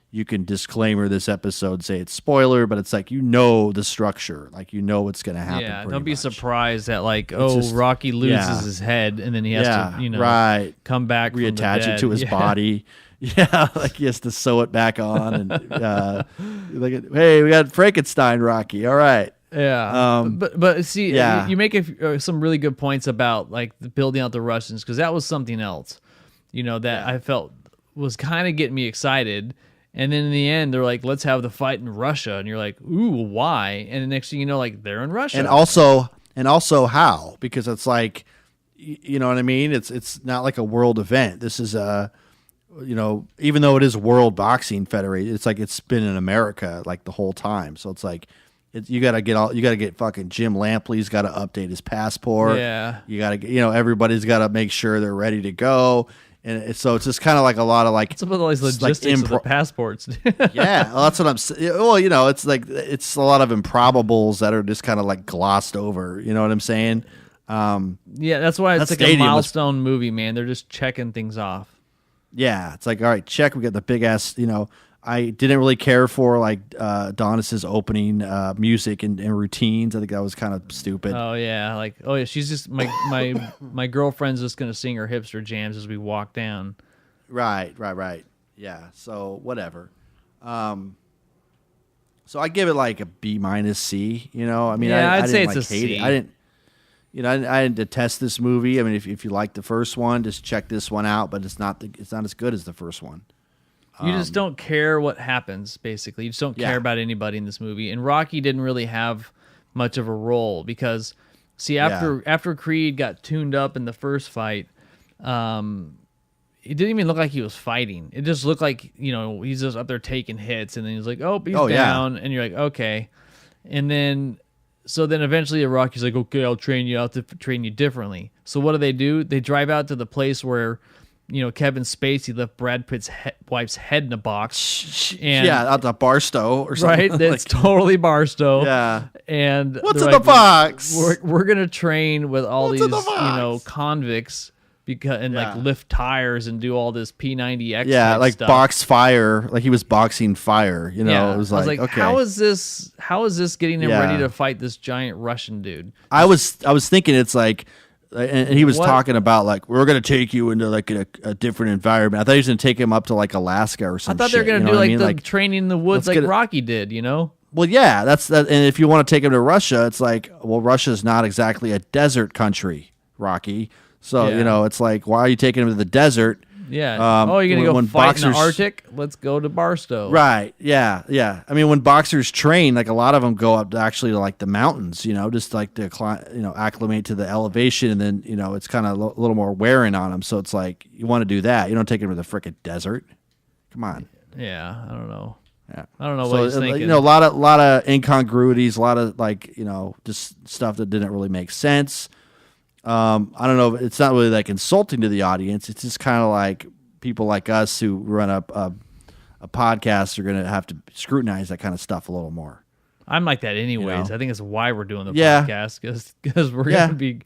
you can disclaimer this episode, say it's spoiler, but it's like you know the structure, like you know what's going to happen. Yeah, don't be much. Surprised that like Rocky loses his head and then he has to come back, reattach it to his body. Yeah, like he has to sew it back on, and like, hey, we got Frankenstein, Rocky. All right, yeah. But see, you make some really good points about like the building out the Russians because that was something else, you know, that I felt was kind of getting me excited, and then in the end they're like, let's have the fight in Russia, and you're like, ooh, why? And the next thing you know, like they're in Russia, and also how because it's like, you know what I mean? It's not like a world event. This is a you know, even though it is World Boxing Federation, it's like it's been in America like the whole time. So it's like You gotta get fucking Jim Lampley's got to update his passport. Yeah. You gotta get, everybody's got to make sure they're ready to go. And so it's just kind of like a lot of like, what's up with all these logistics of the passports? Yeah, well, that's what I'm saying. Well, it's like it's a lot of improbables that are just kind of like glossed over. You know what I'm saying? Yeah, that's why it's like a milestone movie, man. They're just checking things off. Yeah, it's like, all right, check. We got the big ass. I didn't really care for like Adonis's opening music and routines. I think that was kind of stupid. Oh yeah, she's just my girlfriend's just gonna sing her hipster jams as we walk down. Right. Yeah. So whatever. So I give it like a B minus C. I mean, I'd say it's a C. I didn't. I didn't detest this movie. I mean, if you like the first one, just check this one out. But it's not as good as the first one. You just don't care what happens, basically. You just don't care about anybody in this movie. And Rocky didn't really have much of a role because, see, after Creed got tuned up in the first fight, it didn't even look like he was fighting. It just looked like, he's just up there taking hits, and then he's like, oh, he's down, and you're like, okay. And then, eventually Rocky's like, okay, I'll train you differently. So what do? They drive out to the place where Kevin Spacey left Brad Pitt's wife's head in a box. And, out the Barstow or something. Right? That's totally Barstow. Yeah. And what's in the box? We're going to train with all these, convicts and lift tires and do all this P90X stuff. Box fire. Like he was boxing fire. It was like, okay. How is this getting him ready to fight this giant Russian dude? I was thinking it's like, and he was talking about like, we're going to take you into like a different environment. I thought he was going to take him up to like Alaska or something. I thought they were going to do like training in the woods like Rocky did, Well, yeah, that's that. And if you want to take him to Russia, it's like, well, Russia's not exactly a desert country, Rocky. So, it's like, why are you taking him to the desert? Yeah. You're going to go fight in the Arctic? Let's go to Barstow. Right. Yeah. I mean, when boxers train, like a lot of them go up to actually like the mountains, just like to acclimate to the elevation. And then, it's kind of a little more wearing on them. So it's like, you want to do that. You don't take them to the frickin' desert. Come on. Yeah. I don't know. Yeah. I don't know what he's thinking. A lot of incongruities, a lot of like, just stuff that didn't really make sense. I don't know. It's not really like insulting to the audience. It's just kind of like people like us who run a podcast are going to have to scrutinize that kind of stuff a little more. I'm like that anyways. I think it's why we're doing the podcast because we're going to be,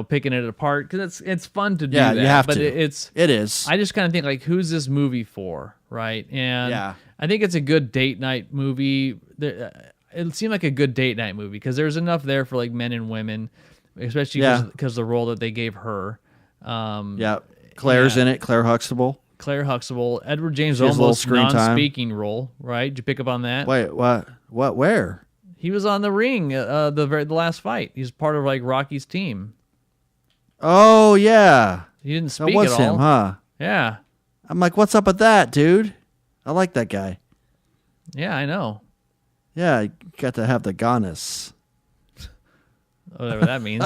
picking it apart because it's fun to do that. You have but to. It is. I just kind of think like, who's this movie for, right? And I think it's a good date night movie. It seemed like a good date night movie because there's enough there for like men and women. Especially because the role that they gave her. Claire's in it. Claire Huxtable. Edward James Olmos non-speaking role, right? Did you pick up on that? Wait, what? Where? He was on the ring, the last fight. He's part of like Rocky's team. Oh yeah. He didn't speak that was at all. Him, huh? Yeah. I'm like, what's up with that, dude? I like that guy. Yeah, I know. Yeah, you got to have the gonus. Whatever that means.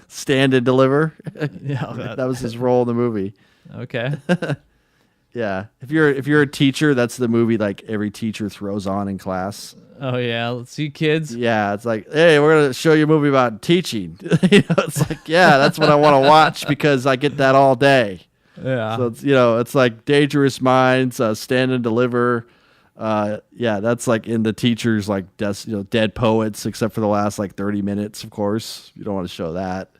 Stand and deliver. Yeah, that was his role in the movie. Okay. Yeah. If you're a teacher, that's the movie like every teacher throws on in class. Oh yeah. Let's see, kids. Yeah, it's like, hey, we're gonna show you a movie about teaching. It's like, yeah, that's what I want to watch because I get that all day. Yeah. So it's it's like Dangerous Minds, Stand and Deliver. That's like in the teachers like Dead Poets, except for the last like 30 minutes. Of course, you don't want to show that.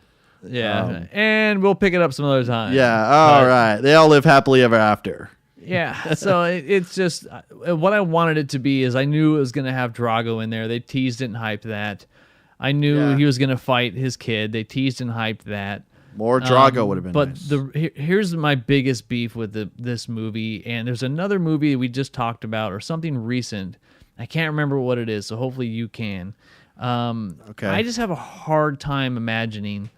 Yeah, and we'll pick it up some other time. Yeah, all right. They all live happily ever after. Yeah, so it's just what I wanted it to be is I knew it was going to have Drago in there. They teased and hyped that. I knew he was going to fight his kid. They teased and hyped that. More Drago would have been nice. But here's my biggest beef with this movie, and there's another movie we just talked about or something recent. I can't remember what it is, so hopefully you can. Okay. I just have a hard time imagining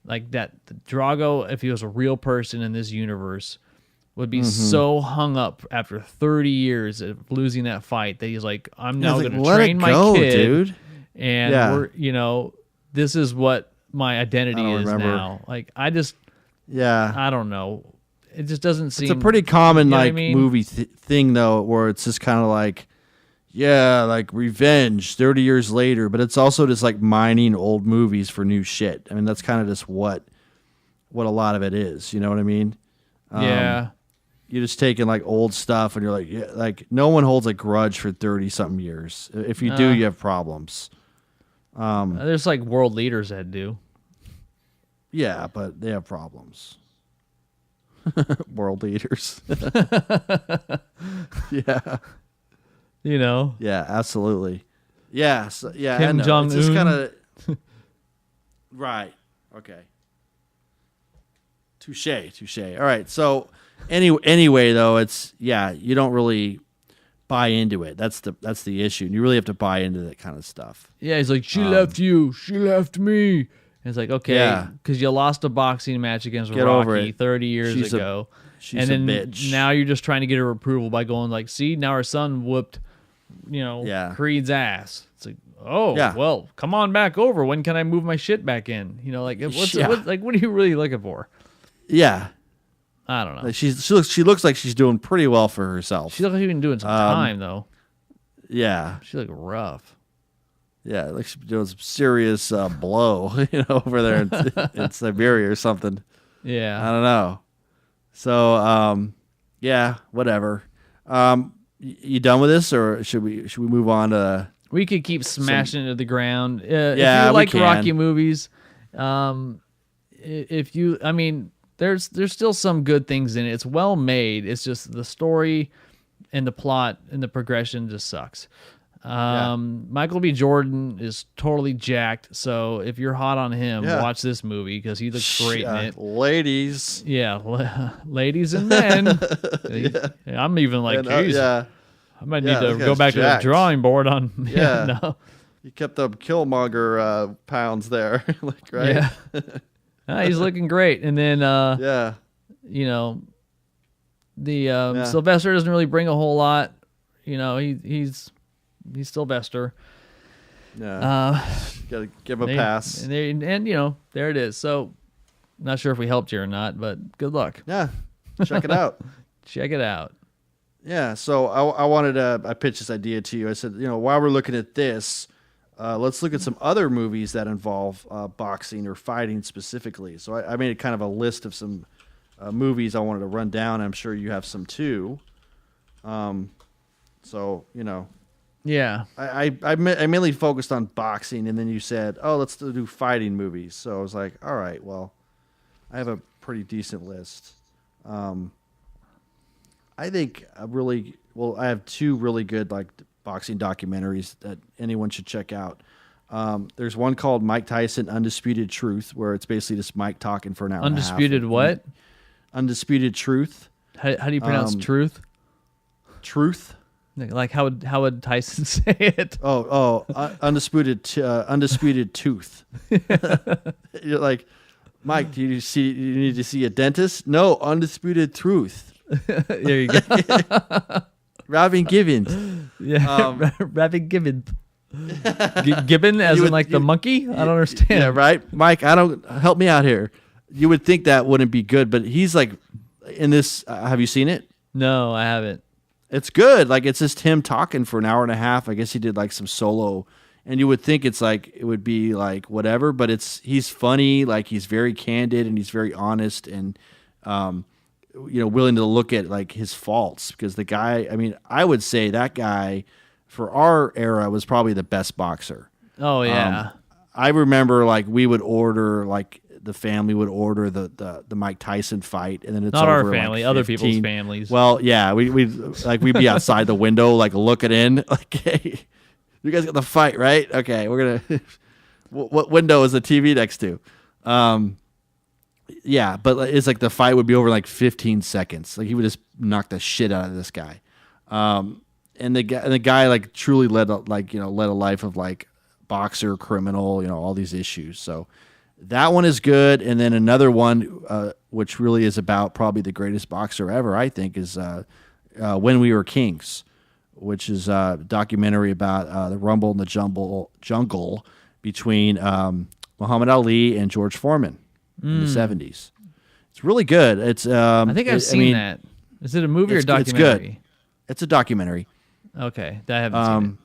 like that Drago, if he was a real person in this universe, would be so hung up after 30 years of losing that fight that he's like, I'm now going to train my kid, dude. And we're, this is what my identity is now. Like, I don't know. It just doesn't seem. It's a pretty common movie thing though, where it's just kind of like, yeah, like revenge 30 years later, but it's also just like mining old movies for new shit. I mean, that's kind of just what a lot of it is. You know what I mean? Yeah. You're just taking like old stuff and you're like, yeah, like no one holds a grudge for 30 something years. If you do, you have problems. There's like world leaders that do. Yeah, but they have problems. World leaders. Yeah. You know? Yeah, absolutely. Yeah, so, yeah. Kim Jong-un. It's just kind of right. Okay. Touche. All right. So anyway, though, it's you don't really buy into it. That's the issue. And you really have to buy into that kind of stuff. Yeah, he's like, she left you, she left me. And it's like, okay, because you lost a boxing match against Rocky 30 years ago. She's and a then bitch. Now you're just trying to get her approval by going like, see, now her son whooped, Creed's ass. It's like, well, come on back over. When can I move my shit back in? You know, like what are you really looking for? Yeah. I don't know. Like she looks like she's doing pretty well for herself. She looks like she's been doing some time though. Yeah. She look rough. Yeah, like she's doing some serious blow, over there in Siberia or something. Yeah. I don't know. So, whatever. You done with this, or should we move on to? We could keep smashing it to the ground. Yeah, if you like we can. Rocky movies, there's still some good things in it. It's well made. It's just the story and the plot and the progression just sucks. Michael B. Jordan is totally jacked. So if you're hot on him, watch this movie because he looks great in it. Ladies. Yeah, ladies and men. I'm even like, geez, I might need to go back to the drawing board on. No. You kept up Killmonger pounds there, right? Yeah. He's looking great. And then, Sylvester doesn't really bring a whole lot. He's Sylvester. Yeah. Gotta give him a pass. And there it is. So, not sure if we helped you or not, but good luck. Yeah. Check it out. Check it out. Yeah. So I pitched this idea to you. I said, while we're looking at this, let's look at some other movies that involve boxing or fighting specifically. So I made kind of a list of some movies I wanted to run down. I'm sure you have some too. Yeah. I mainly focused on boxing, and then you said, oh, let's do fighting movies. So I was like, all right, well, I have a pretty decent list. I think I have two really good boxing documentaries that anyone should check out. There's one called Mike Tyson, Undisputed Truth, where it's basically just Mike talking for an hour Undisputed and a half. what? Undisputed Truth. How do you pronounce truth? Truth. Like how would Tyson say it? Undisputed tooth. You're like, Mike, do you need to see a dentist? No, undisputed truth. There you go. Robin Givens. Yeah, Robin Gibbons. Gibbon as in the monkey? I don't understand. Yeah, right? Mike, help me out here. You would think that wouldn't be good, but he's like in this. Have you seen it? No, I haven't. It's good. It's just him talking for an hour and a half. I guess he did some solo, and you would think it would be whatever, but he's funny. He's very candid and he's very honest and, willing to look at his faults, because the guy, I would say that guy for our era was probably the best boxer. Oh yeah. I remember we would order the family would order the Mike Tyson fight, and then it's not over our family, other people's families. Well, yeah, we'd be outside the window looking in, hey, you guys got the fight, right? Okay, we're gonna. What window is the TV next to? Yeah, but it's the fight would be over 15 seconds. He would just knock the shit out of this guy, and the guy truly led a life of boxer, criminal, all these issues. So. That one is good, and then another one, which really is about probably the greatest boxer ever, I think, is When We Were Kings, which is a documentary about the rumble in the jungle between Muhammad Ali and George Foreman in the 70s. It's really good. I think I've seen that. Is it a movie or a documentary? It's good. It's a documentary. Okay, I haven't seen it.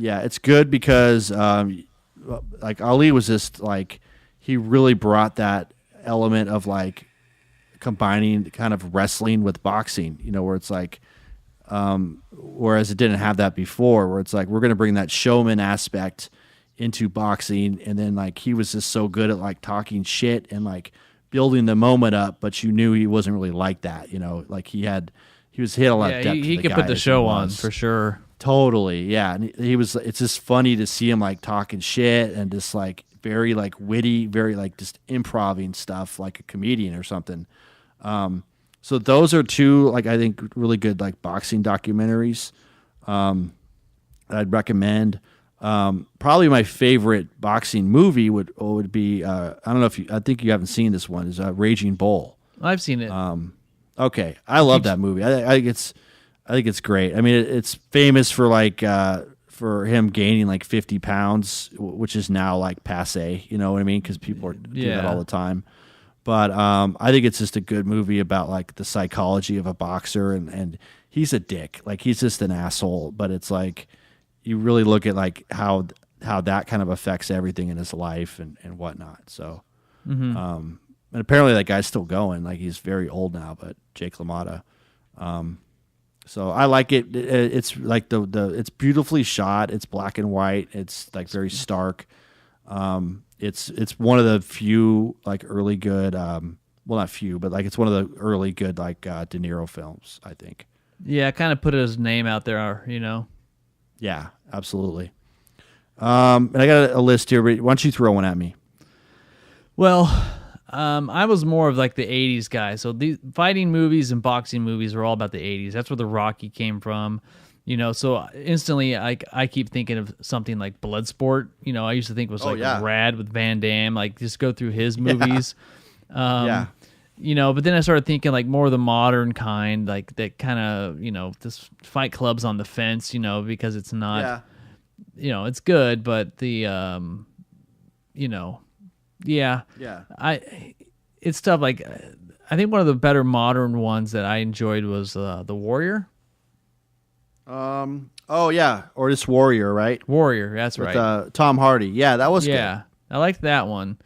Yeah, it's good because like Ali was just like he really brought that element of like combining kind of wrestling with boxing, where it's like whereas it didn't have that before, where it's like we're going to bring that showman aspect into boxing, and then like he was just so good at like talking shit and like building the moment up, but you knew he wasn't really like that, like he had a lot of depth. He could put the show on for sure. Totally, yeah. And he was. It's just funny to see him like talking shit and just like very like witty, very like just improving stuff like a comedian or something. So those are two like I think really good like boxing documentaries. I'd recommend. Probably my favorite boxing movie would be I don't know I think you haven't seen this one, is Raging Bull. I've seen it. Okay, I love that movie. I think it's great. I mean, it's famous for like for him gaining like 50 pounds, which is now like passe. You know what I mean? Because people do that all the time. But I think it's just a good movie about like the psychology of a boxer, and he's a dick. Like he's just an asshole. But it's like you really look at like how that kind of affects everything in his life and whatnot. So, and apparently that guy's still going. Like he's very old now, but Jake LaMotta. So I like it. It's like it's beautifully shot. It's black and white. It's like very stark. It's one of the few like early good. Well, not few, but like it's one of the early good like De Niro films, I think. Yeah, kind of put his name out there, Yeah, absolutely. And I got a list here. Why don't you throw one at me? Well, I was more of like the 80s guy. So these fighting movies and boxing movies are all about the 80s. That's where the Rocky came from. So instantly I keep thinking of something like Bloodsport. I used to think was rad with Van Damme, like just go through his movies. But then I started thinking like more of the modern kind, like that kind of, this Fight Club's on the fence, because it's not, it's good, but the, it's tough. Like, I think one of the better modern ones that I enjoyed was The Warrior. Or this Warrior, right? Warrior, that's with, right. Tom Hardy. Yeah, that was good. Yeah, I liked that one.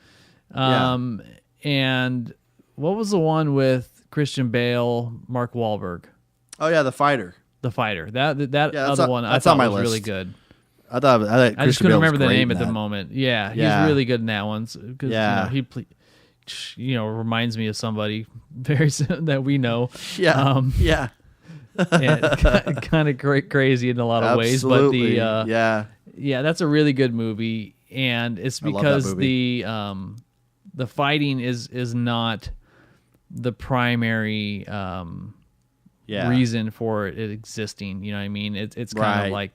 And what was the one with Christian Bale, Mark Wahlberg? Oh yeah, The Fighter. The Fighter. That other one I thought was really good. I just couldn't remember the name at the moment. Yeah, he's really good in that one. Because he reminds me of somebody very that we know. Yeah. And kind of crazy in a lot of ways, but that's a really good movie, and it's because the fighting is not the primary reason for it existing. You know what I mean? It's kind of like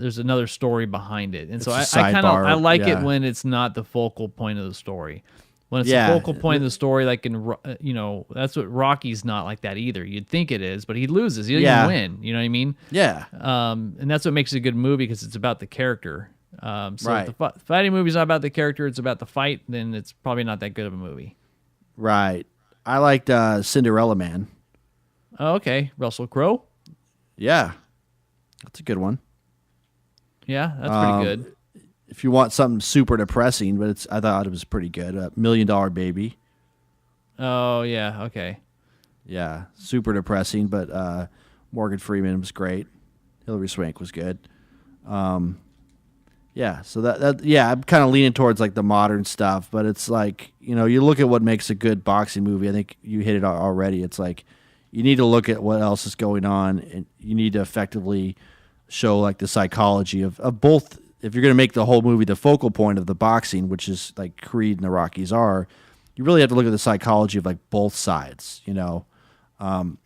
there's another story behind it, and so I like it when it's not the focal point of the story. When it's the focal point of the story, like in that's what Rocky's not like that either. You'd think it is, but he loses. He doesn't even win. You know what I mean? Yeah. And that's what makes it a good movie, because it's about the character. So if the fighting movie's not about the character, it's about the fight, then it's probably not that good of a movie. Right. I liked Cinderella Man. Oh, okay. Russell Crowe? Yeah. That's a good one. Yeah, that's pretty good. If you want something super depressing, but I thought it was pretty good. $1 Million Baby. Oh, yeah. Okay. Yeah. Super depressing, but Morgan Freeman was great. Hilary Swank was good. Yeah, so I'm kind of leaning towards like the modern stuff, but it's like, you look at what makes a good boxing movie. I think you hit it already. It's like you need to look at what else is going on, and you need to effectively show like the psychology of both. If you're going to make the whole movie the focal point of the boxing, which is like Creed and the Rockies are, you really have to look at the psychology of like both sides,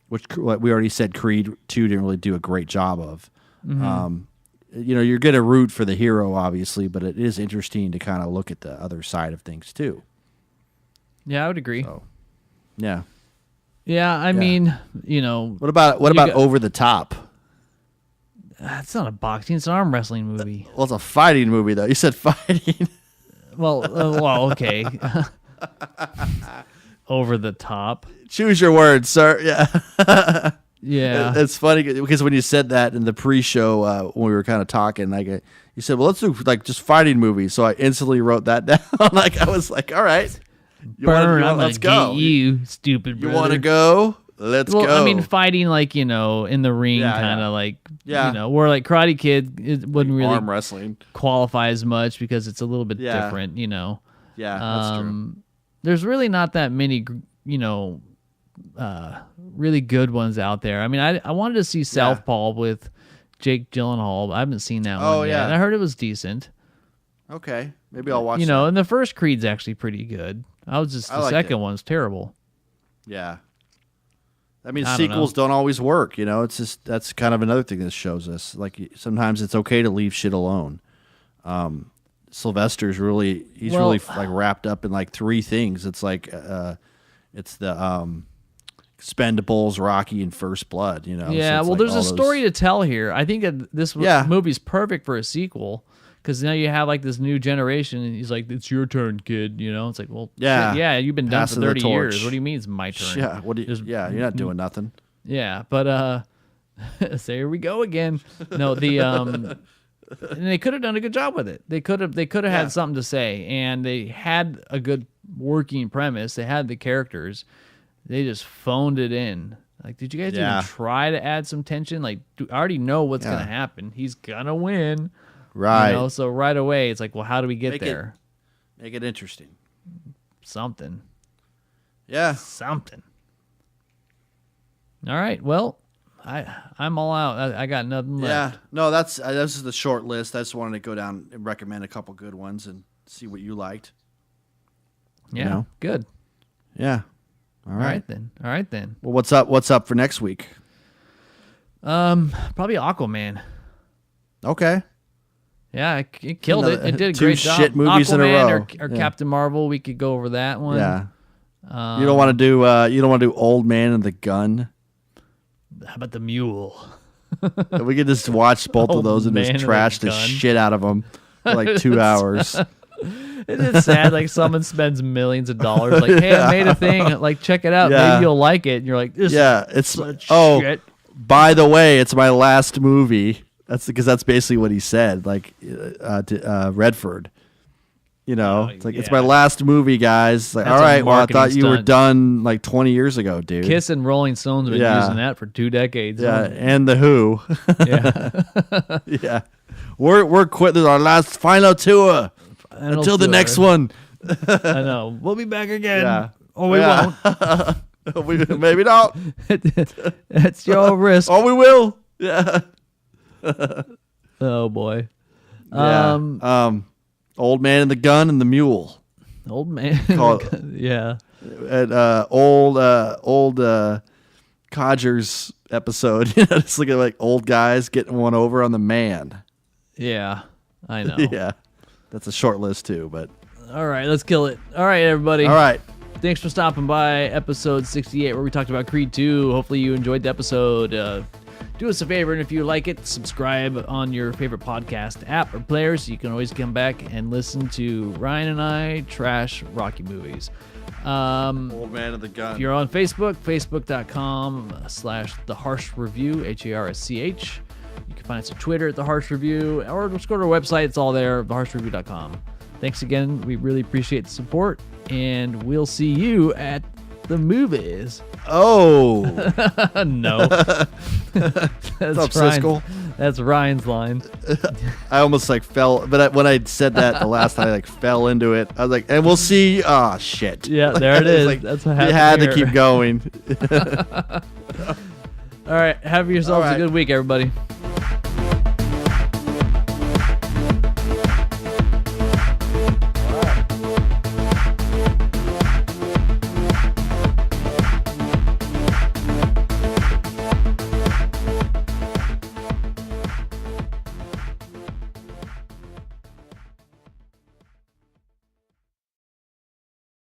which we already said Creed 2 didn't really do a great job of. Mm-hmm. You're going to root for the hero, obviously, but it is interesting to kind of look at the other side of things too. Yeah, I would agree. So, yeah. Yeah, I mean, What about Over the Top? It's not a boxing; it's an arm wrestling movie. Well, it's a fighting movie, though. You said fighting. well, okay. Over the Top. Choose your words, sir. Yeah. Yeah. It's funny because when you said that in the pre-show when we were kind of talking, like you said, well, let's do like just fighting movies. So I instantly wrote that down. Like I was like, all right, let's go. Get you stupid. You want to go? Let's go. I mean, fighting like in the ring, kind of like where like Karate Kid it wouldn't really arm wrestling qualify as much because it's a little bit different. Yeah, that's true. There's really not that many really good ones out there. I mean, I wanted to see Southpaw with Jake Gyllenhaal. I haven't seen that one yet. And I heard it was decent. Okay, maybe I'll watch. And the first Creed's actually pretty good. The second one's terrible. Yeah. I mean, sequels don't always work, It's just that's kind of another thing this shows us. Like sometimes it's okay to leave shit alone. Sylvester's really really like wrapped up in like three things. It's like it's the Expendables, Rocky, and First Blood. Yeah, so there's a story to tell here. I think this movie's perfect for a sequel. Because now you have like this new generation, and he's like, "It's your turn, kid." It's like, well, shit, you've been done for 30 years. What do you mean it's my turn? Yeah, you're not doing nothing. Yeah, but so here we go again. No, and they could have done a good job with it. They could have had something to say, and they had a good working premise. They had the characters. They just phoned it in. Like, did you guys even try to add some tension? Like, I already know what's gonna happen. He's gonna win. Right. So right away, it's like, well, how do we get there? Make it interesting. Something. Yeah. Something. All right. Well, I'm all out. I got nothing left. Yeah. No, this is the short list. I just wanted to go down and recommend a couple good ones and see what you liked. Yeah. Good. Yeah. All right then. Well, what's up for next week? Probably Aquaman. Okay. Yeah, it killed it. It did a great job. Two shit movies Aquaman in a row. Or Captain Marvel, we could go over that one. Yeah. You don't want to do Old Man and the Gun. How about the Mule? We could just watch both of those and just trash the shit out of them for like 2 hours. Isn't it sad? Like someone spends millions of dollars. Like, hey, I made a thing. Like, check it out. Maybe you'll like it. And you're like, this is such shit. By the way, it's my last movie. That's basically what he said, like to Redford. It's like it's my last movie, guys. Like, all right, well, I thought you were done like 20 years ago, dude. Kiss and Rolling Stones have been using that for 2 decades. Yeah, and the Who. Yeah, yeah. We're quitting our last final tour until the next one. I know. We'll be back again. Yeah. Or we won't. Maybe not. It's your risk. Or we will. Yeah. Oh boy. Yeah. Old Man and the Gun and the Mule. Old Man. Yeah. And old Codgers episode. Just looking at like old guys getting one over on the man. Yeah, I know. Yeah. That's a short list too, but all right, let's kill it. All right, everybody. All right. Thanks for stopping by episode 68 where we talked about Creed 2. Hopefully you enjoyed the episode. Do us a favor, and if you like it, subscribe on your favorite podcast app or player so you can always come back and listen to Ryan and I trash Rocky movies. Old Man of the Gun. If you're on Facebook, facebook.com/The Harsh Review, HARSCH. You can find us on Twitter at The Harsh Review, or just go to our website. It's all there, theharshreview.com. Thanks again. We really appreciate the support, and we'll see you at the movies. Oh. No. That's Ryan's line. I almost fell, but when I said that the last time, I fell into it. I was like, and we'll see. Oh, shit. Yeah, there it is. That's what happened. You had to keep going. All right. Have yourselves a good week, everybody.